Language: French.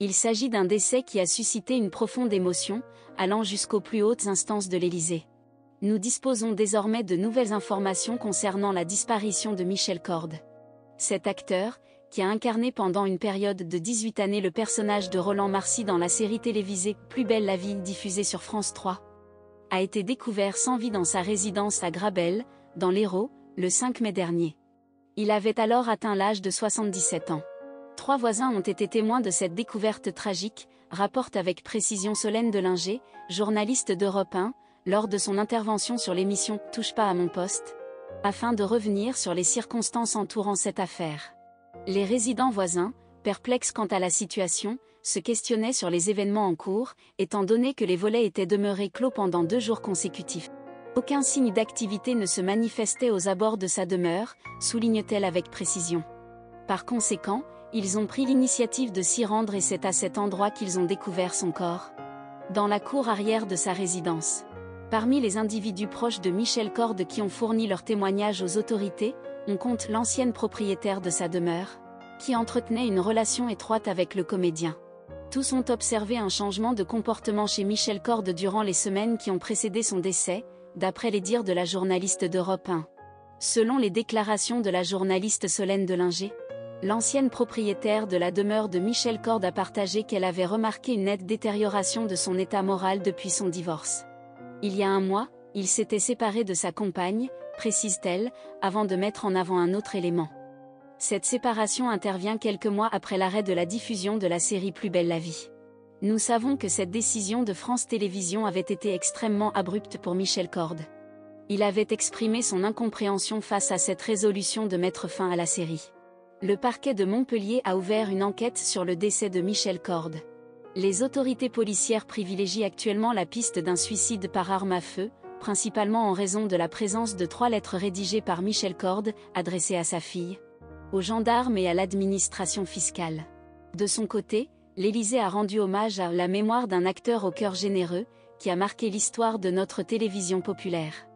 Il s'agit d'un décès qui a suscité une profonde émotion, allant jusqu'aux plus hautes instances de l'Élysée. Nous disposons désormais de nouvelles informations concernant la disparition de Michel Corde. Cet acteur, qui a incarné pendant une période de 18 années le personnage de Roland Marcy dans la série télévisée Plus belle la vie diffusée sur France 3, a été découvert sans vie dans sa résidence à Grabel, dans l'Hérault, le 5 mai dernier. Il avait alors atteint l'âge de 77 ans. 3 voisins ont été témoins de cette découverte tragique, rapporte avec précision Solène Delinger, journaliste d'Europe 1, lors de son intervention sur l'émission « Touche pas à mon poste », afin de revenir sur les circonstances entourant cette affaire. Les résidents voisins, perplexes quant à la situation, se questionnaient sur les événements en cours, étant donné que les volets étaient demeurés clos pendant 2 jours consécutifs. Aucun signe d'activité ne se manifestait aux abords de sa demeure, souligne-t-elle avec précision. Par conséquent, ils ont pris l'initiative de s'y rendre et c'est à cet endroit qu'ils ont découvert son corps. Dans la cour arrière de sa résidence. Parmi les individus proches de Michel Corde qui ont fourni leur témoignage aux autorités, on compte l'ancienne propriétaire de sa demeure, qui entretenait une relation étroite avec le comédien. Tous ont observé un changement de comportement chez Michel Corde durant les semaines qui ont précédé son décès, d'après les dires de la journaliste d'Europe 1. Selon les déclarations de la journaliste Solène Delinger, l'ancienne propriétaire de la demeure de Michel Corde a partagé qu'elle avait remarqué une nette détérioration de son état moral depuis son divorce. Il y a un mois, il s'était séparé de sa compagne, précise-t-elle, avant de mettre en avant un autre élément. Cette séparation intervient quelques mois après l'arrêt de la diffusion de la série Plus belle la vie. Nous savons que cette décision de France Télévisions avait été extrêmement abrupte pour Michel Corde. Il avait exprimé son incompréhension face à cette résolution de mettre fin à la série. Le parquet de Montpellier a ouvert une enquête sur le décès de Michel Corde. Les autorités policières privilégient actuellement la piste d'un suicide par arme à feu, principalement en raison de la présence de 3 lettres rédigées par Michel Corde, adressées à sa fille, aux gendarmes et à l'administration fiscale. De son côté, l'Élysée a rendu hommage à la mémoire d'un acteur au cœur généreux, qui a marqué l'histoire de notre télévision populaire.